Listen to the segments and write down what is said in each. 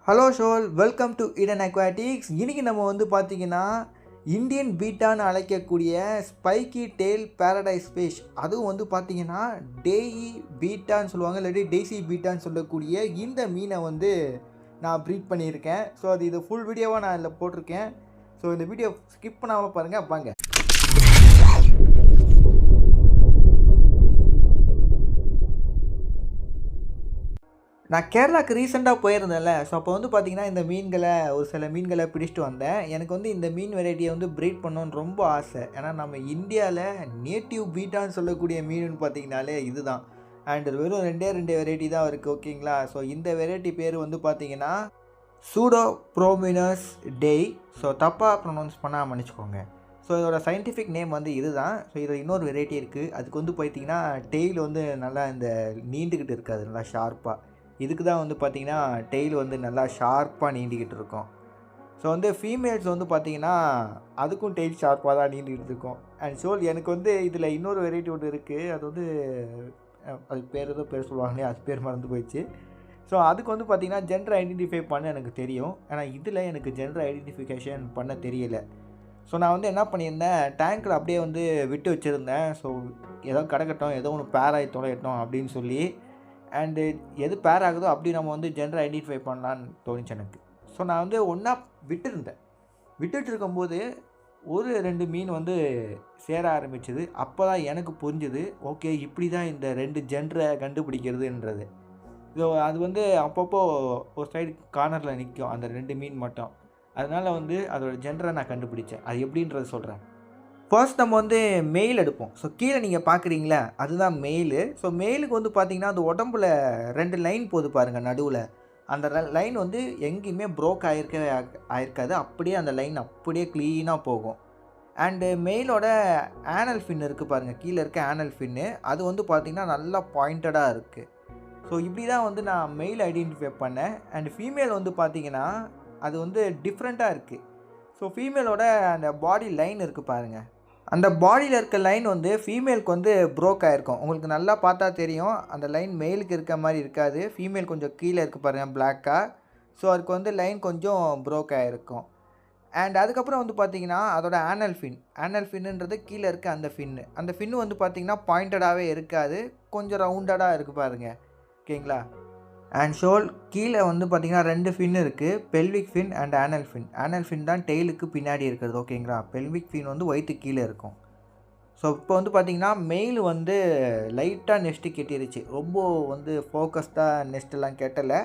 Hello ஷோல், welcome to Eden Aquatics. இன்றைக்கி நம்ம வந்து பார்த்திங்கன்னா இந்தியன் பீட்டான்னு அழைக்கக்கூடிய ஸ்பைக்கி டெயில் பேரடைஸ் ஃபிஷ், அதுவும் வந்து பார்த்திங்கன்னா டேயி பீட்டான்னு சொல்லுவாங்க, இல்லாட்டி டெய்ஸி பீட்டான்னு சொல்லக்கூடிய இந்த மீனை வந்து நான் ப்ரீட் பண்ணியிருக்கேன். ஸோ அது இது ஃபுல் வீடியோவாக நான் இதில் போட்டிருக்கேன். ஸோ இந்த வீடியோ ஸ்கிப் பண்ணாமல் பாருங்கள். வாங்க. நான் கேரளாவுக்கு ரீசெண்டாக போயிருந்தேன்ல, ஸோ அப்போ வந்து பார்த்திங்கன்னா இந்த மீன்களை ஒரு சில மீன்களை பிடிச்சிட்டு வந்தேன். எனக்கு வந்து இந்த மீன் வெரைட்டியை வந்து ப்ரீட் பண்ணணுன்னு ரொம்ப ஆசை. ஏன்னா நம்ம இந்தியாவில் நேட்டிவ் பீட்டான்னு சொல்லக்கூடிய மீனுன்னு பார்த்திங்கனாலே இது தான். அண்ட் வெறும் ரெண்டே வெரைட்டி தான் இருக்குது, ஓகேங்களா. ஸோ இந்த வெரைட்டி பேர் வந்து பார்த்திங்கன்னா சூடோ ப்ரோமினஸ் டேய். ஸோ தப்பாக ப்ரொனவுன்ஸ் பண்ணால் மன்னிச்சுக்கோங்க. ஸோ இதோட சயின்டிஃபிக் நேம் வந்து இது தான். ஸோ இதில் இன்னொரு வெரைட்டி இருக்குது. அதுக்கு வந்து பார்த்திங்கன்னா டெய்ல் வந்து நல்லா இந்த நீண்டுக்கிட்டு இருக்காது, நல்லா ஷார்ப்பாக. இதுக்கு தான் வந்து பார்த்திங்கன்னா டெய்ல் வந்து நல்லா ஷார்ப்பாக நீண்டிக்கிட்டு இருக்கும். ஸோ வந்து ஃபீமேல்ஸ் வந்து பார்த்திங்கன்னா அதுக்கும் டெய்ல் ஷார்ப்பாக தான் நீண்டிக்கிட்டு இருக்கும். அண்ட் ஸோ எனக்கு வந்து இதில் இன்னொரு வெரைட்டி ஒன்று இருக்குது. அது வந்து அது பேர் ஏதோ பேர் சொல்லுவாங்களே, அது பேர் மறந்து போயிடுச்சு. ஸோ அதுக்கு வந்து பார்த்திங்கன்னா ஜெண்டர் ஐடென்டிஃபை பண்ண எனக்கு தெரியும். ஆனால் இதில் எனக்கு ஜெண்டர் ஐடென்டிஃபிகேஷன் பண்ண தெரியலை. ஸோ நான் வந்து என்ன பண்ணியிருந்தேன், டேங்க்கில் அப்படியே வந்து விட்டு வச்சுருந்தேன். ஸோ ஏதோ கிடக்கட்டும், ஏதோ ஒன்று பேராகி தொலையட்டும் அப்படின்னு சொல்லி. அண்டு எது பேர் ஆகுதோ அப்படி நம்ம வந்து ஜெண்டர் ஐடென்டிஃபை பண்ணலான்னு தோணுச்சு எனக்கு. ஸோ நான் வந்து ஒன்றா விட்டுட்டு இருக்கும்போது ஒரு 2 மீன் வந்து சேர ஆரம்பிச்சது. அப்போ தான் எனக்கு புரிஞ்சுது, ஓகே இப்படி தான் இந்த 2 ஜெண்டரை கண்டுபிடிக்கிறதுன்றது. ஸோ அது வந்து அப்பப்போ ஒரு சைடு கார்னரில் நிற்கும் அந்த 2 மீன் மட்டும். அதனால் வந்து அதோட ஜெண்டரை நான் கண்டுபிடிச்சேன். அது எப்படின்றது சொல்கிறேன். ஃபர்ஸ்ட் நம்ம வந்து மெயில் எடுப்போம். ஸோ கீழே நீங்கள் பார்க்குறீங்களா, அதுதான் மெயிலு. ஸோ மெயிலுக்கு வந்து பார்த்திங்கன்னா அது உடம்புல 2 லைன் போகுது பாருங்கள் நடுவில். அந்த லைன் வந்து எங்கேயுமே ப்ரோக் ஆயிருக்காது. அப்படியே அந்த லைன் அப்படியே க்ளீனாக போகும். அண்டு மெயிலோட ஆனல் ஃபின் இருக்குது பாருங்கள், கீழே இருக்க ஆனல் ஃபின்னு அது வந்து பார்த்திங்கன்னா நல்லா பாயிண்டடாக இருக்குது. ஸோ இப்படி தான் வந்து நான் மெயில் ஐடென்டிஃபை பண்ணேன். அண்ட் ஃபீமேல் வந்து பார்த்திங்கன்னா அது வந்து டிஃப்ரெண்ட்டாக இருக்குது. ஸோ ஃபீமேலோட அந்த பாடி லைன் இருக்குது பாருங்கள், அந்த பாடியில் இருக்க லைன் வந்து ஃபீமேலுக்கு வந்து ப்ரோக் ஆகிருக்கும். உங்களுக்கு நல்லா பார்த்தா தெரியும், அந்த லைன் மேலுக்கு இருக்க மாதிரி இருக்காது. ஃபீமேல் கொஞ்சம் கீழே இருக்குது பாருங்கள் பிளாக்காக. ஸோ அதுக்கு வந்து லைன் கொஞ்சம் ப்ரோக் ஆகிருக்கும். அண்ட் அதுக்கப்புறம் வந்து பார்த்திங்கன்னா அதோட ஆனல் ஃபின்னுன்றது கீழே இருக்க அந்த ஃபின்னு வந்து பார்த்திங்கன்னா பாயிண்டடாகவே இருக்காது, கொஞ்சம் ரவுண்டடாக இருக்குது பாருங்கள், ஓகேங்களா. அண்ட் ஷோல் கீழே வந்து பார்த்திங்கன்னா 2 ஃபின் இருக்குது, பெல்விக் ஃபின் அண்ட் ஆனல் ஃபின் தான் டெய்லுக்கு பின்னாடி இருக்கிறது, ஓகேங்களா. பெல்விக் ஃபின் வந்து வயிற்றுக்கு கீழே இருக்கும். ஸோ இப்போ வந்து பார்த்திங்கன்னா மெயில் வந்து லைட்டாக நெஸ்ட்டு கெட்டிருச்சு. ரொம்ப வந்து ஃபோக்கஸ்டாக நெஸ்ட்டெல்லாம் கெட்டலை,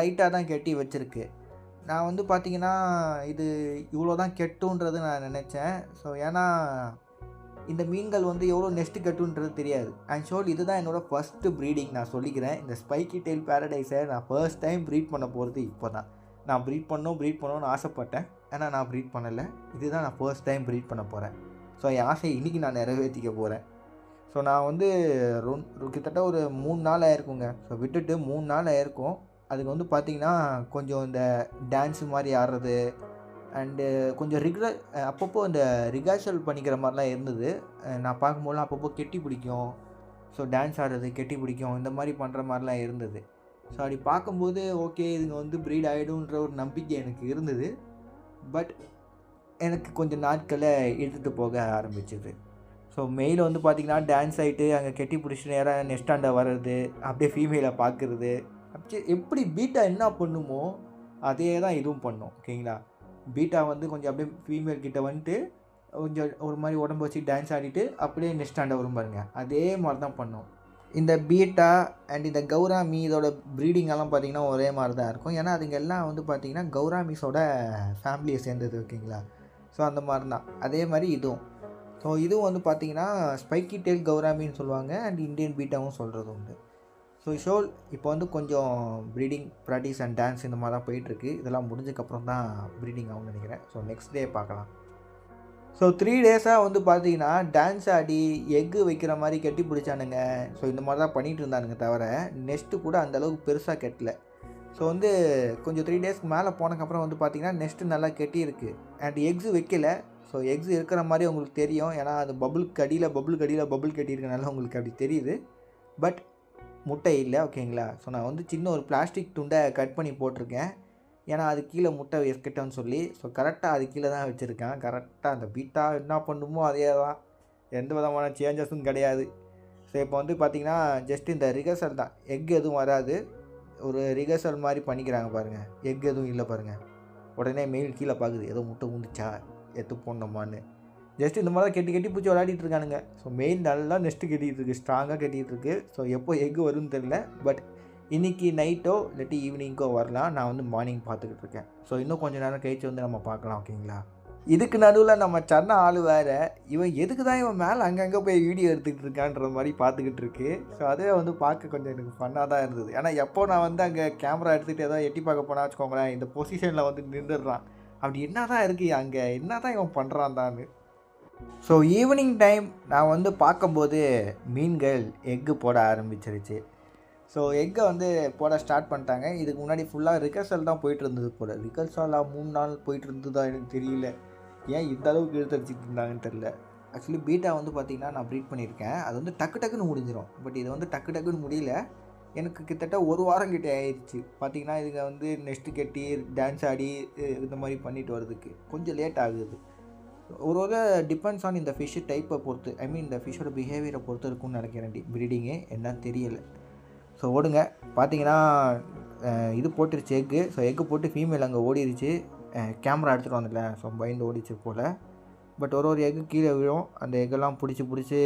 லைட்டாக தான் கெட்டி வச்சுருக்கு. நான் வந்து பார்த்திங்கன்னா இது இவ்வளோ தான் கெட்டுன்றது நான் நினச்சேன். ஸோ ஏன்னா இந்த மீன்கள் வந்து எவ்வளோ நெஸ்ட்டு கட்டுன்றது தெரியாது. அண்ட் ஷோல் இதுதான் என்னோடய ஃபஸ்ட்டு ப்ரீடிங். நான் சொல்லிக்கிறேன், இந்த ஸ்பைக்கி டெயில் பேரடைஸை நான் ஃபர்ஸ்ட் டைம் ப்ரீட் பண்ண போகிறது இப்போ தான். நான் ப்ரீட் பண்ணணும்னு ஆசைப்பட்டேன், ஆனால் நான் ப்ரீட் பண்ணலை. இதுதான் நான் ஃபர்ஸ்ட் டைம் ப்ரீட் பண்ண போகிறேன். ஸோ என் ஆசையை இன்றைக்கி நான் நிறைவேற்றிக்க போகிறேன். ஸோ நான் வந்து கிட்டத்தட்ட ஒரு 3 நாள் ஆயிருக்குங்க. ஸோ விட்டுட்டு 3 நாள் ஆயிருக்கும். அதுக்கு வந்து பார்த்திங்கன்னா கொஞ்சம் இந்த டான்ஸு மாதிரி ஆடுறது அண்டு கொஞ்சம் அப்பப்போ இந்த ரிகர்சல் பண்ணிக்கிற மாதிரிலாம் இருந்தது. நான் பார்க்கும்போதெல்லாம் அப்பப்போ கெட்டி பிடிக்கும். ஸோ டான்ஸ் ஆடுறது, கெட்டி பிடிக்கும், இந்த மாதிரி பண்ணுற மாதிரிலாம் இருந்தது. ஸோ அப்படி பார்க்கும்போது ஓகே இதுங்க வந்து ப்ரீட் ஆகிடுன்ற ஒரு நம்பிக்கை எனக்கு இருந்தது. பட் எனக்கு கொஞ்சம் நாட்களை இழுத்துட்டு போக ஆரம்பிச்சிது. ஸோ மெயில் வந்து பார்த்திங்கன்னா டான்ஸ் ஆகிட்டு அங்கே கெட்டி பிடிச்சிட்டு நேராக நெஸ்டாண்ட வர்றது, அப்படியே ஃபீமேலை பார்க்குறது, அப்படியே எப்படி பீட்டா என்ன பண்ணுமோ அதே தான் இதுவும் பண்ணும், ஓகேங்களா. பீட்டா வந்து கொஞ்சம் அப்படியே ஃபீமேல் கிட்ட வந்துட்டு கொஞ்சம் ஒரு மாதிரி உடம்பு வச்சு டான்ஸ் ஆடிட்டு அப்படியே நெக்ஸ்ட் ஸ்டாண்டை வரும் பாருங்க, அதே மாதிரி தான் பண்ணும். இந்த பீட்டா அண்ட் இந்த கௌராமி இதோட ப்ரீடிங்கெல்லாம் பார்த்திங்கன்னா ஒரே மாதிரி தான் இருக்கும். ஏன்னா அதுங்க எல்லாம் வந்து பார்த்திங்கன்னா கௌராமிஸோட ஃபேமிலியை சேர்ந்தது, ஓகேங்களா. ஸோ அந்த மாதிரி தான் அதே மாதிரி இதுவும். ஸோ இதுவும் வந்து பார்த்திங்கன்னா ஸ்பைக்கி டெயில் கௌராமின்னு சொல்லுவாங்க, அண்ட் இந்தியன் பீட்டாவும் சொல்கிறது உண்டு. ஸோ ஷோல் இப்போ வந்து கொஞ்சம் ப்ரீடிங் ப்ராக்டிஸ் அண்ட் டான்ஸ் இந்த மாதிரி தான் போயிட்டுருக்கு. இதெல்லாம் முடிஞ்சக்கப்புறம் தான் ப்ரீடிங் ஆகும்னு நினைக்கிறேன். ஸோ நெக்ஸ்ட் டே பார்க்கலாம். ஸோ 3 டேஸாக வந்து பார்த்திங்கன்னா டான்ஸ் ஆடி எக்கு வைக்கிற மாதிரி கெட்டி பிடிச்சானுங்க. ஸோ இந்த மாதிரி தான் பண்ணிகிட்டு இருந்தானுங்க, தவிர நெஸ்ட்டு கூட அந்தளவுக்கு பெருசாக கெட்டலை. ஸோ வந்து கொஞ்சம் 3 டேஸ்க்கு மேலே போனதுக்கப்புறம் வந்து பார்த்திங்கன்னா நெஸ்ட்டு நல்லா கெட்டி இருக்குது. அண்ட் எக்ஸு வைக்கலை. ஸோ எக்ஸு இருக்கிற மாதிரி உங்களுக்கு தெரியும், ஏன்னா அது பபுளுக்கு அடியில் பபுள் கட்டியிருக்கனால உங்களுக்கு அப்படி தெரியுது. பட் முட்டை இல்லை, ஓகேங்களா. ஸோ நான் வந்து சின்ன ஒரு பிளாஸ்டிக் துண்டை கட் பண்ணி போட்டிருக்கேன். ஏன்னா அது கீழே முட்டை வைக்கட்டும்னு சொல்லி. ஸோ கரெக்டாக அது கீழே தான் வச்சுருக்கேன். கரெக்டாக அந்த பீட்டா என்ன பண்ணுமோ அதே தான், எந்த விதமான சேஞ்சஸும் கிடையாது. ஸோ இப்போ வந்து பார்த்திங்கன்னா ஜஸ்ட் இந்த ரிகர்சல் தான், எக் எதுவும் வராது. ஒரு ரிகர்சல் மாதிரி பண்ணிக்கிறாங்க பாருங்கள். எக் எதுவும் இல்லை பாருங்கள். உடனே மெயில் கீழே பார்க்குது, ஏதோ முட்டை ஊந்துச்சா எடுத்து போடணுமான்னு. ஜஸ்ட் இந்த மாதிரி தான் கெட்டி கெட்டி பூச்சி விளையாடிட்டு இருக்கானுங்க. ஸோ மெயில் நல்லா நெஸ்ட்டு கட்டிகிட்டு இருக்குது, ஸ்ட்ராங்காக கட்டிகிட்டு இருக்குது. ஸோ எப்போ எக்கு வரும்னு தெரில, பட் இன்றைக்கி நைட்டோ இல்லாட்டி ஈவினிங்கோ வரலாம். நான் வந்து மார்னிங் பார்த்துக்கிட்டு இருக்கேன். ஸோ இன்னும் கொஞ்சம் நேரம் கழிச்சு வந்து நம்ம பார்க்கலாம், ஓகேங்களா? இதுக்கு நடுவில் நம்ம சன்ன ஆள் வேறு, இவன் எதுக்கு தான் இவன் மேலே அங்கங்கே போய் வீடியோ எடுத்துக்கிட்டு இருக்கான்ற மாதிரி பார்த்துக்கிட்டு இருக்கு. ஸோ அதே வந்து பார்க்க கொஞ்சம் எனக்கு ஃபன்னாக தான் இருந்தது. ஏன்னா எப்போ நான் வந்து அங்கே கேமரா எடுத்துகிட்டு ஏதோ எட்டி பார்க்க போனால் வச்சுக்கோங்களேன், இந்த பொசிஷனில் வந்து நின்றுடுறான். அப்படி என்ன தான் இருக்குது அங்கே, என்ன தான் இவன் பண்ணுறான் தான்னு. ஸோ ஈவினிங் டைம் நான் வந்து பார்க்கும்போது மீன்கள் எக்கு போட ஆரம்பிச்சிருச்சு. ஸோ எக்கை வந்து போட ஸ்டார்ட் பண்ணிட்டாங்க. இதுக்கு முன்னாடி ஃபுல்லாக ரிகர்சல் தான் போயிட்டு இருந்தது போல். ரிகர்சலாக 3 நாள் போயிட்டு இருந்ததா எனக்கு தெரியல. ஏன் இந்த அளவுக்கு இழுத்தடிச்சிட்டு இருந்தாங்கன்னு தெரில. ஆக்சுவலி பீட்டா வந்து பார்த்திங்கன்னா நான் ப்ரீட் பண்ணியிருக்கேன். அது வந்து டக்கு டக்குன்னு முடிஞ்சிடும். பட் இது வந்து டக்கு டக்குன்னு முடியல. எனக்கு கிட்டத்தட்ட 1 வாரம் கிட்டே ஆயிடுச்சு. பார்த்திங்கன்னா இதுங்க வந்து நெஸ்ட்டு கட்டி டான்ஸ் ஆடி இந்த மாதிரி பண்ணிட்டு வரதுக்கு கொஞ்சம் லேட் ஆகுது. ஒரு டிபெண்ட்ஸ் ஆன் இந்த ஃபிஷ்ஷு டைப்பை பொறுத்து, ஐ மீன் இந்த ஃபிஷ்ஷோட பிஹேவியரை பொறுத்து இருக்கும்னு நினைக்கிறேன் ப்ரீடிங்கு, என்னன்னு தெரியலை. ஸோ ஓடுங்க. பார்த்தீங்கன்னா இது போட்டுருச்சு எக்கு. ஸோ எக்கு போட்டு ஃபீமேல் அங்கே ஓடிடுச்சு. கேமரா எடுத்துகிட்டு வந்தல, ஸோ பயந்து ஓடிச்சு போல். பட் ஒரு எக்கு கீழே விழும். அந்த எக்கெல்லாம் பிடிச்சி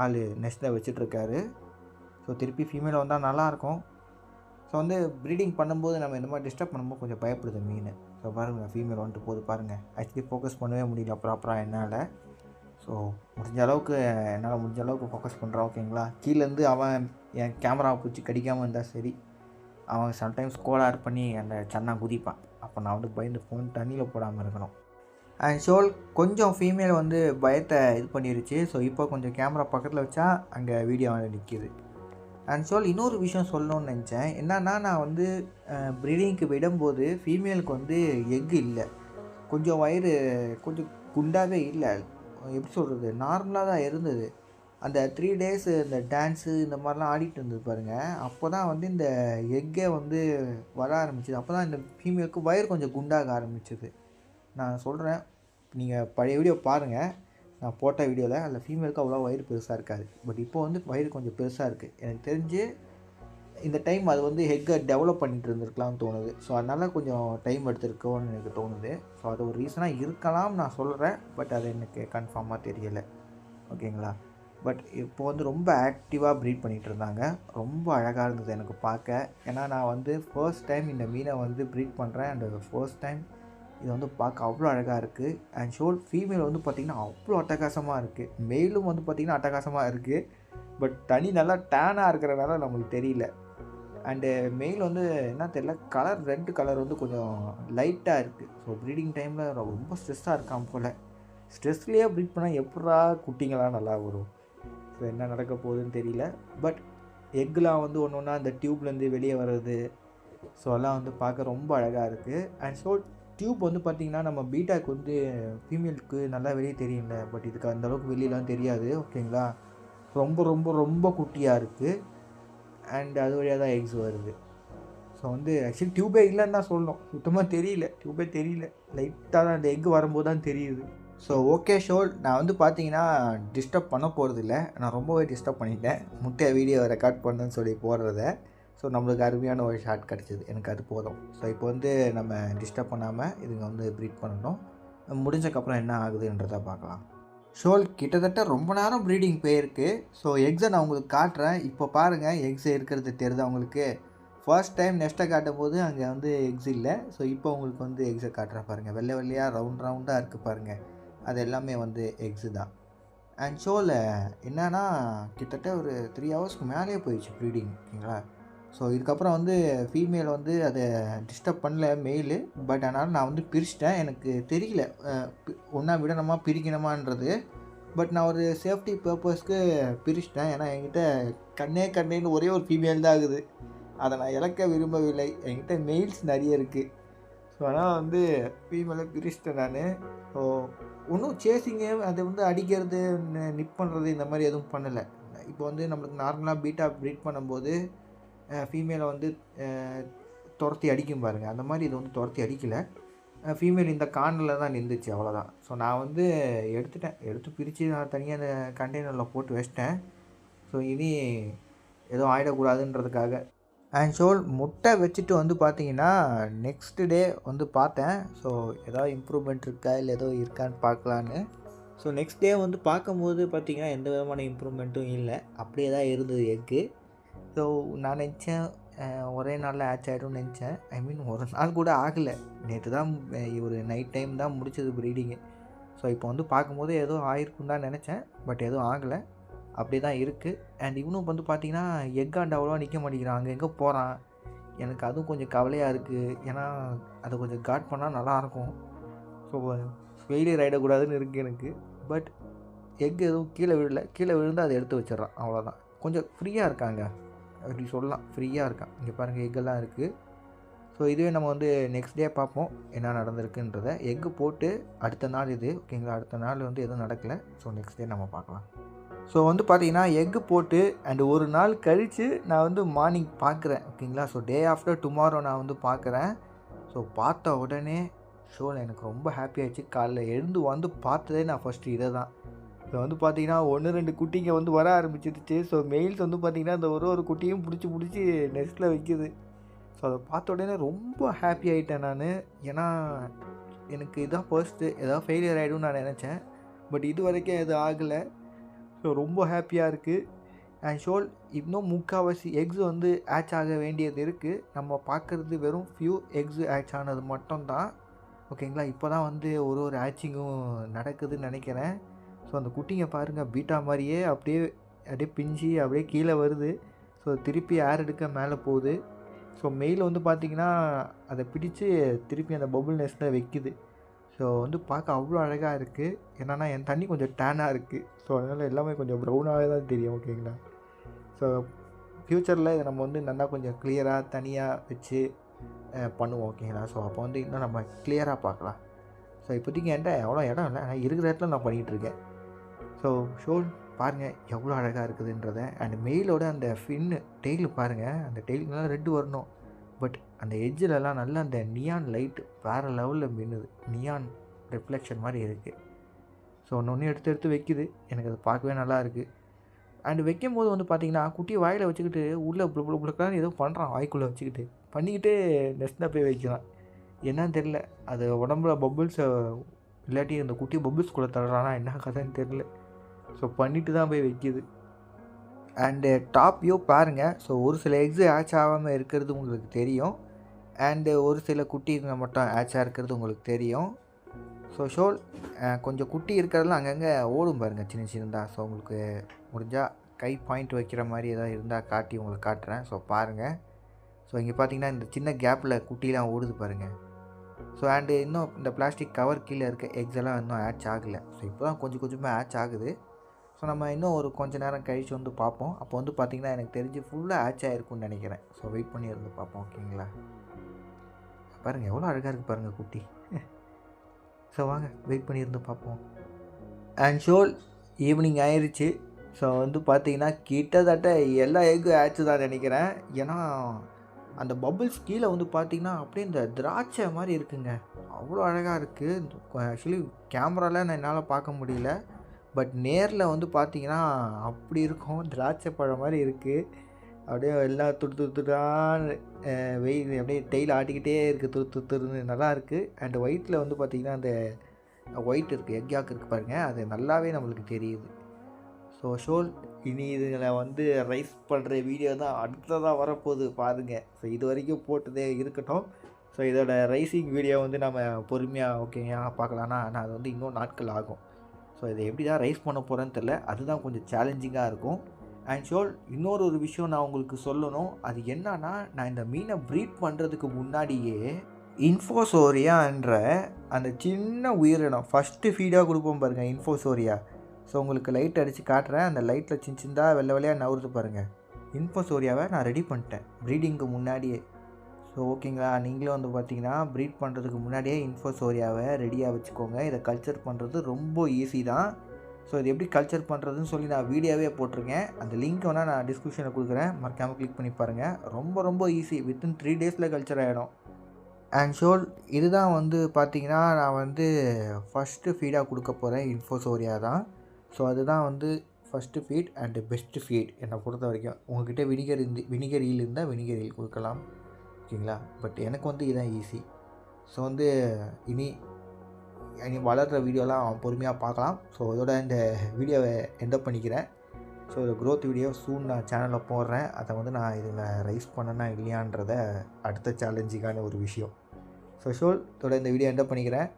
ஆள் நெஸ்ட்டில் வச்சிட்ருக்காரு. ஸோ திருப்பி ஃபீமேல் வந்தால் நல்லாயிருக்கும். ஸோ வந்து ப்ரீடிங் பண்ணும்போது நம்ம இந்த மாதிரி டிஸ்டர்ப் பண்ணும்போது கொஞ்சம் பயப்படுது மீன். ஸோ பாருங்கள், ஃபீமேல் வந்துட்டு போது பாருங்கள். ஆக்சுவலி ஃபோக்கஸ் பண்ணவே முடியல ப்ராப்பராக என்னால். ஸோ முடிஞ்ச அளவுக்கு ஃபோக்கஸ் பண்ணுறான், ஓகேங்களா? கீழேருந்து அவன் என் கேமராவை பிடிச்சி கடிக்காமல் இருந்தால் சரி. அவன் சம்டைம்ஸ் கோளாறு பண்ணி அந்த சன்னா குதிப்பான். அப்போ நான் வந்து பயந்து ஃபோன் தண்ணியில் போடாமல் இருக்கணும். அண்ட் ஷோல் கொஞ்சம் ஃபீமேல் வந்து பயத்தை இது பண்ணிருச்சு. ஸோ இப்போ கொஞ்சம் கேமரா பக்கத்தில் வச்சா அங்கே வீடியோ வந்து நிற்கிது. அண்ட் ஷோல் இன்னொரு விஷயம் சொல்லணும்னு நினச்சேன். என்னன்னா, நான் வந்து ப்ரீடிங்க்கு விடும்போது ஃபீமேலுக்கு வந்து எக்கு இல்லை. கொஞ்சம் வயிறு கொஞ்சம் குண்டாகவே இல்லை. எப்படி சொல்கிறது, நார்மலாக தான் இருந்தது. அந்த 3 days இந்த டான்ஸு இந்த மாதிரிலாம் ஆடிட்டு இருந்தது பாருங்கள். அப்போ தான் வந்து இந்த எக்கே வந்து வர ஆரம்பிச்சிது. அப்போ தான் இந்த ஃபீமேலுக்கு வயிறு கொஞ்சம் குண்டாக ஆரம்பிச்சிது. நான் சொல்கிறேன், நீங்கள் பழைய வீடியோ பாருங்கள். நான் போட்ட வீடியோவில் அதில் ஃபீமேலுக்கு அவ்வளோ வயிறு பெருசாக இருக்காது. பட் இப்போ வந்து வயிறு கொஞ்சம் பெருசாக இருக்குது. எனக்கு தெரிஞ்சு இந்த டைம் அது வந்து எக்கை டெவலப் பண்ணிகிட்டு இருந்திருக்கலாம்னு தோணுது. ஸோ அதனால் கொஞ்சம் டைம் எடுத்துருக்கோன்னு எனக்கு தோணுது. ஸோ அது ஒரு ரீசனாக இருக்கலாம் நான் சொல்கிறேன். பட் அது எனக்கு கன்ஃபார்மாக தெரியலை, ஓகேங்களா? பட் இப்போ வந்து ரொம்ப ஆக்டிவாக ப்ரீட் பண்ணிகிட்டு இருந்தாங்க. ரொம்ப அழகாக இருந்தது எனக்கு பார்க்க. ஏன்னா நான் வந்து ஃபர்ஸ்ட் டைம் இந்த மீனை வந்து ப்ரீட் பண்ணுறேன். அண்ட் ஃபர்ஸ்ட் டைம் இது வந்து பார்க்க அவ்வளோ அழகாக இருக்குது. அண்ட் ஷோல் ஃபீமேல் வந்து பார்த்திங்கன்னா அவ்வளோ அட்டகாசமாக இருக்குது. மெயிலும் வந்து பார்த்திங்கன்னா அட்டகாசமாக இருக்குது. பட் தனி நல்லா டேனாக இருக்கிறனால நம்மளுக்கு தெரியல. அண்டு மெயில் வந்து என்ன தெரியல, கலர் ரெட் கலர் வந்து கொஞ்சம் லைட்டாக இருக்குது. ஸோ ப்ரீடிங் டைமில் ரொம்ப ஸ்ட்ரெஸ்ஸாக இருக்கான் போல். ஸ்ட்ரெஸ்லேயே ப்ரீட் பண்ணால் எப்படா குட்டிங்களாம் நல்லா வரும். ஸோ என்ன நடக்க போகுதுன்னு தெரியல. பட் எக்குலாம் வந்து ஒன்று ஒன்றா அந்த டியூப்லேருந்து வெளியே வர்றது, ஸோ எல்லாம் வந்து பார்க்க ரொம்ப அழகாக இருக்குது. அண்ட் ஸோ டியூப் வந்து பார்த்திங்கன்னா நம்ம பீட்டாக்கு வந்து ஃபீமேலுக்கு நல்லா வெளியே தெரியும்ல. பட் இதுக்கு அந்தளவுக்கு வெளியெலாம் தெரியாது, ஓகேங்களா? ரொம்ப ரொம்ப ரொம்ப குட்டியாக இருக்குது. அண்ட் அது வழியாக தான் எக்ஸ் வருது. ஸோ வந்து ஆக்சுவலி டியூபே இல்லைன்னு தான் சொல்லணும். சுத்தமாக தெரியல, டியூபே தெரியல. லைட்டாக தான் அந்த எக்கு வரும்போது தான் தெரியுது. ஸோ ஓகே ஷோல், நான் வந்து பார்த்தீங்கன்னா டிஸ்டர்ப் பண்ண போகிறதில்ல. நான் ரொம்பவே டிஸ்டர்ப் பண்ணிட்டேன் முட்டையை வீடியோ ரெக்கார்ட் பண்ணுன்னு சொல்லி போடுறத. ஸோ நம்மளுக்கு அருமையான ஒரு ஷார்ட் கிடச்சிது, எனக்கு அது போதும். ஸோ இப்போ வந்து நம்ம டிஸ்டர்ப் பண்ணாமல் இதுங்க வந்து ப்ரீட் பண்ணணும். முடிஞ்சக்கப்புறம் என்ன ஆகுதுன்றதை பார்க்கலாம். ஷோல் கிட்டத்தட்ட ரொம்ப நேரம் ப்ரீடிங் போயிருக்கு. ஸோ எக்ஸை நான் உங்களுக்கு காட்டுறேன். இப்போ பாருங்கள், எக்ஸை இருக்கிறது தெரியுது அவங்களுக்கு. ஃபர்ஸ்ட் டைம் நெஸ்ட்டை காட்டும் போது அங்கே வந்து எக்ஸ் இல்லை. ஸோ இப்போ உங்களுக்கு வந்து எக்ஸை காட்டுறேன் பாருங்கள். வெள்ளை வெள்ளையாக ரவுண்டாக இருக்குது பாருங்கள். அது எல்லாமே வந்து எக்ஸு தான். அண்ட் ஷோவில் என்னன்னா கிட்டத்தட்ட ஒரு 3 ஹவர்ஸ்க்கு மேலேயே போயிடுச்சு ப்ரீடிங், ஓகேங்களா? ஸோ இதுக்கப்புறம் வந்து ஃபீமேல் வந்து அதை டிஸ்டர்ப் பண்ணல மெயிலு. பட் அதனால் நான் வந்து பிரிச்சிட்டேன். எனக்கு தெரியல ஒன்றா விடணுமா பிரிக்கணுமான்றது. பட் நான் ஒரு சேஃப்டி பர்பஸ்க்கு பிரிச்சிட்டேன். ஏன்னா என்கிட்ட கண்ணேன்னு ஒரே ஒரு ஃபீமேல் தான் ஆகுது. அதை நான் இழக்க விரும்பவில்லை. என்கிட்ட மெயில்ஸ் நிறைய இருக்குது. ஸோ அதனால் வந்து ஃபீமேலை பிரிச்சிட்டேன் நான். ஸோ ஒன்றும் சேசிங்கு அதை வந்து அடிக்கிறது நிப் பண்ணுறது இந்த மாதிரி எதுவும் பண்ணலை. இப்போ வந்து நம்மளுக்கு நார்மலாக பீட்டா ப்ரீட் பண்ணும்போது ஃபீமேலை வந்து துரத்தி அடிக்கும் பாருங்கள், அந்த மாதிரி இது வந்து துரத்தி அடிக்கலை. ஃபீமேல் இந்த கார்னரில் தான் நின்றுச்சு, அவ்வளோதான். ஸோ நான் வந்து எடுத்து பிரித்து நான் தனியாக அந்த கண்டெய்னரில் போட்டு வச்சிட்டேன். ஸோ இனி எதுவும் ஆகிடக்கூடாதுன்றதுக்காக. அண்ட் ஷோல் முட்டை வச்சுட்டு வந்து பார்த்தீங்கன்னா நெக்ஸ்ட் டே வந்து பார்த்தேன். ஸோ ஏதாவது இம்ப்ரூவ்மெண்ட் இருக்கா இல்லை ஏதோ இருக்கான்னு பார்க்கலான்னு. ஸோ நெக்ஸ்ட் டே வந்து பார்க்கும்போது பார்த்தீங்கன்னா எந்த விதமான இம்ப்ரூவ்மெண்ட்டும் இல்லை, அப்படியே தான் இருந்தது எக்கு. ஸோ நான் நினச்சேன் ஒரே நாளில் ஆச் ஆகிடும்னு நினச்சேன். ஐ மீன் ஒரு நாள் கூட ஆகலை, நேற்று தான் ஒரு நைட் டைம் தான் முடிச்சது ப்ரீடிங்கு. ஸோ இப்போ வந்து பார்க்கும்போது ஏதோ ஆயிருக்கும் தான் நினச்சேன், பட் எதுவும் ஆகலை, அப்படி தான் இருக்குது. அண்ட் இவனும் வந்து பார்த்திங்கன்னா எக்காண்டு அவ்வளோவா நிற்க மாட்டேங்கிறான், அங்கே எங்கே போகிறான். எனக்கு அதுவும் கொஞ்சம் கவலையாக இருக்குது, ஏன்னா அதை கொஞ்சம் காட் பண்ணால் நல்லாயிருக்கும். ஸோ ஃபெயிலியர் ஆகிடக்கூடாதுன்னு இருக்குது எனக்கு. பட் எக் எதுவும் கீழே விழுந்து அதை எடுத்து வச்சிட்றான், அவ்வளோதான். கொஞ்சம் ஃப்ரீயாக இருக்காங்க, அப்படி சொல்லலாம், ஃப்ரீயாக இருக்கான். இங்கே பாருங்கள் எக்கெல்லாம் இருக்குது. ஸோ இதுவே நம்ம வந்து நெக்ஸ்ட் டே பார்ப்போம் என்ன நடந்திருக்குன்றதை. எக்கு போட்டு அடுத்த நாள் இது ஓகேங்களா, அடுத்த நாள் வந்து எதுவும் நடக்கலை. ஸோ நெக்ஸ்ட் டே நம்ம பார்க்கலாம். ஸோ வந்து பார்த்திங்கன்னா எக்கு போட்டு அண்டு ஒரு நாள் கழித்து நான் வந்து மார்னிங் பார்க்குறேன் ஓகேங்களா. ஸோ டே ஆஃப்டர் டுமாரோ நான் வந்து பார்க்குறேன். ஸோ பார்த்த உடனே ஷோவில் எனக்கு ரொம்ப ஹாப்பி ஆகிடுச்சு. காலைல எழுந்து வந்து பார்த்ததே நான் ஃபஸ்ட்டு இதை தான். ஸோ வந்து பார்த்திங்கன்னா 1-2 குட்டிங்க வந்து வர ஆரம்பிச்சிருச்சு. ஸோ மெயில்ஸ் வந்து பார்த்திங்கன்னா அந்த ஒரு குட்டியும் பிடிச்சி நெஸ்ட்டில் வைக்கிது. ஸோ அதை பார்த்த உடனே ரொம்ப ஹாப்பி ஆகிட்டேன் நான். ஏன்னா எனக்கு இதுதான் ஃபர்ஸ்ட்டு, ஏதாவது ஃபெயிலியர் ஆகிடும்னு நான் நினச்சேன், பட் இது வரைக்கும் எதுவும் ஆகலை. ஸோ ரொம்ப ஹாப்பியாக இருக்குது. அண்ட் ஷோல் இன்னும் முக்கால்வாசி எக்ஸ் வந்து ஆச் ஆக வேண்டியது இருக்குது. நம்ம பார்க்குறது வெறும் ஃபியூ எக்ஸு ஆச் ஆனது மட்டும்தான் ஓகேங்களா. இப்போ தான் வந்து ஒரு ஆச்சிங்கும் நடக்குதுன்னு நினைக்கிறேன். ஸோ அந்த குட்டிங்க பாருங்கள், பீட்டா மாதிரியே அப்படியே பிஞ்சு அப்படியே கீழே வருது. ஸோ திருப்பி ஏர் எடுக்க மேலே போகுது. ஸோ மெயில் வந்து பார்த்திங்கன்னா அதை பிடிச்சி திருப்பி அந்த பபுள் நெஸ்ட்டில் வைக்குது. ஸோ வந்து பார்க்க அவ்வளோ அழகாக இருக்குது. என்னென்னா என் தண்ணி கொஞ்சம் டேனாக இருக்குது, ஸோ அதனால் எல்லாமே கொஞ்சம் ப்ரௌனாகவே தான் தெரியும் ஓகேங்களா. ஸோ ஃப்யூச்சரில் இதை நம்ம வந்து நல்லா கொஞ்சம் கிளியராக தனியாக வச்சு பண்ணுவோம் ஓகேங்களா. ஸோ அப்போ வந்து இன்னும் நம்ம கிளியராக பார்க்கலாம். ஸோ இப்போதைக்கு என்கிட்ட எவ்வளோ இடம் இல்லை, ஆனால் இருக்கிற இடத்துல நான் பண்ணிகிட்ருக்கேன். ஸோ ஷோல் பாருங்கள் எவ்வளோ அழகாக இருக்குதுன்றதை. அண்ட் மெயிலோட அந்த டெய்லு பாருங்கள், அந்த டெய்லுக்குலாம் ரெட்டு வரணும், பட் அந்த எட்ஜிலலாம் நல்லா அந்த நியான் லைட்டு வேறு லெவலில் மின்னுது, நியான் ரிஃப்ளெக்ஷன் மாதிரி இருக்குது. ஸோ ஒன்று எடுத்து வைக்குது, எனக்கு அது பார்க்கவே நல்லா இருக்குது. அண்டு வைக்கும் போது வந்து பார்த்திங்கன்னா குட்டியை வாயில் வச்சுக்கிட்டு உள்ளே புளுக்கலான்னு ஏதோ பண்ணுறான், வாய்க்குள்ளே வச்சுக்கிட்டு பண்ணிக்கிட்டு நெஸ்ட்டில் போய் வைக்கிறான். என்னன்னு தெரில, அது உடம்புல பபுள்ஸை இல்லாட்டி அந்த குட்டி பபுள்ஸ்குள்ளே தள்ளுறானா என்ன கதைன்னு தெரில. ஸோ பண்ணிட்டு தான் போய் வைக்கிது. அண்டு டாப் வியூ பாருங்கள். ஸோ ஒரு சில எக்ஸு ஆச் ஆகாமல் இருக்கிறது உங்களுக்கு தெரியும், அண்டு ஒரு சில குட்டிங்க மட்டும் ஆச்சாக இருக்கிறது உங்களுக்கு தெரியும். ஸோ ஷோல் கொஞ்சம் குட்டி இருக்கிறதெல்லாம் அங்கங்கே ஓடும் பாருங்கள் சின்ன சின்னதாக. ஸோ உங்களுக்கு முடிஞ்சால் கை பாயிண்ட் வைக்கிற மாதிரி எதாவது இருந்தால் காட்டி உங்களுக்கு காட்டுறேன். ஸோ பாருங்கள். ஸோ இங்கே பார்த்தீங்கன்னா இந்த சின்ன கேப்பில் குட்டிலாம் ஓடுது பாருங்கள். ஸோ அண்டு இன்னும் இந்த பிளாஸ்டிக் கவர் கீழே இருக்க எக்ஸ் எல்லாம் இன்னும் ஆச் ஆகலை. ஸோ இப்போ தான் கொஞ்சமாக ஆச் ஆகுது. ஸோ நம்ம இன்னும் ஒரு கொஞ்சம் நேரம் கழித்து வந்து பார்ப்போம். அப்போ வந்து பார்த்திங்கன்னா எனக்கு தெரிஞ்சு ஃபுல்லாக ஆச் ஆகிருக்குன்னு நினைக்கிறேன். ஸோ வெயிட் பண்ணி இருந்து பார்ப்போம் ஓகேங்களா. பாருங்கள் எவ்வளோ அழகாக இருக்குது பாருங்கள் குட்டி. ஸோ வாங்க வெயிட் பண்ணி இருந்து பார்ப்போம். அண்ட் ஷோல் ஈவினிங் ஆயிடுச்சு. ஸோ வந்து பார்த்திங்கன்னா கிட்டத்தட்ட எல்லா எக்கும் ஆச்சு தான் நினைக்கிறேன். ஏன்னா அந்த பபுள்ஸ் கீழே வந்து பார்த்திங்கன்னா அப்படியே இந்த திராட்சை மாதிரி இருக்குங்க, அவ்வளோ அழகாக இருக்குது. ஆக்சுவலி கேமராவில் என்னால் பார்க்க முடியல, பட் நேரில் வந்து பார்த்திங்கன்னா அப்படி இருக்கும், திராட்சை பழம் மாதிரி இருக்குது. அப்படியே எல்லாம் துடுத்துடான்னு வெயில் அப்படியே டெய்ல் ஆட்டிக்கிட்டே இருக்குது, துருன்னு நல்லா இருக்குது. அண்ட் ஒயிட்டில் வந்து பார்த்திங்கன்னா அந்த ஒயிட் இருக்குது, எக் யாக் இருக்குது பாருங்கள், அது நல்லாவே நம்மளுக்கு தெரியுது. ஸோ ஷோல் இனி இதுங்களை வந்து ரைஸ் பண்ணுற வீடியோ தான் அடுத்ததாக வரப்போகுது பாருங்கள். ஸோ இது வரைக்கும் போட்டதே இருக்கட்டும். ஸோ இதோட ரைசிங் வீடியோ வந்து நம்ம பொறுமையாக ஓகேங்க பார்க்கலான்னா, ஆனால் அது வந்து இன்னும் நாட்கள் ஆகும். ஸோ இதை எப்படி தான் ரைஸ் பண்ண போகிறேன்னு தெரில, அதுதான் கொஞ்சம் சேலஞ்சிங்காக இருக்கும். அண்ட் ஷோல் இன்னொரு விஷயம் நான் உங்களுக்கு சொல்லணும். அது என்னன்னா, நான் இந்த மீனை ப்ரீட் பண்ணுறதுக்கு முன்னாடியே இன்ஃபோசோரியான்ற அந்த சின்ன உயிரினம் ஃபஸ்ட்டு ஃபீடாக கொடுப்போம் பாருங்கள், இன்ஃபோசோரியா. ஸோ உங்களுக்கு லைட் அடித்து காட்டுறேன், அந்த லைட்டில் சின்னதாக வெள்ளை வெள்ளையாக நவுறுது பாருங்கள். இன்ஃபோசோரியாவை நான் ரெடி பண்ணிட்டேன் ப்ரீடிங்க்கு முன்னாடியே. ஸோ ஓகேங்களா, நீங்களும் வந்து பார்த்தீங்கன்னா ப்ரீட் பண்ணுறதுக்கு முன்னாடியே இன்ஃபோசோரியாவை ரெடியாக வச்சுக்கோங்க. இதை கல்ச்சர் பண்ணுறது ரொம்ப ஈஸி தான். ஸோ இது எப்படி கல்ச்சர் பண்ணுறதுன்னு சொல்லி நான் வீடியோவே போட்டிருக்கேன். அந்த லிங்க் வேணால் நான் டிஸ்கிரிப்ஷனில் கொடுக்குறேன், மறக்காமல் கிளிக் பண்ணி பாருங்கள். ரொம்ப ரொம்ப ஈஸி, வித்தின் 3 டேஸில் கல்ச்சர் ஆகிடும். அண்ட் ஷோல் இதுதான் வந்து பார்த்திங்கன்னா நான் வந்து ஃபஸ்ட்டு ஃபீடாக கொடுக்க போகிறேன் இன்ஃபோசோரியா தான். ஸோ அதுதான் வந்து first feed and best feed என்னை பொறுத்த வரைக்கும். உங்கள்கிட்ட வினிகர் ஈல் இருந்தால் வினிகர் ஈல் கொடுக்கலாம், ஓகேங்களா. பட் எனக்கு வந்து இதுதான் ஈஸி. ஸோ வந்து இனி வளர்கிற வீடியோலாம் பொறுமையாக பார்க்கலாம். ஸோ இதோட இந்த வீடியோவை எண்டப் பண்ணிக்கிறேன். ஸோ ஒரு க்ரோத் வீடியோ சூன் நான் சேனலில் போடுறேன். அதை வந்து நான் இதில் ரைஸ் பண்ணனா இல்லையான்றத அடுத்த சேலஞ்சுக்கான ஒரு விஷயம். ஸோ இதோட இந்த வீடியோ எண்டப் பண்ணிக்கிறேன்.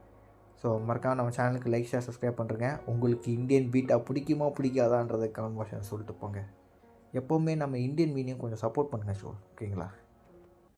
ஸோ மறக்காம நம்ம சேனலுக்கு லைக், ஷேர், சப்ஸ்கிரைப் பண்ணுறேங்க. உங்களுக்கு இந்தியன் பீட்டா பிடிக்குமா பிடிக்காதான்றதை கமெண்ட் பாக்ஸில் சொல்லிட்டு போங்க. எப்போவுமே நம்ம இந்தியன் மீனையும் கொஞ்சம் சப்போர்ட் பண்ணுங்கள் ஓகேங்களா.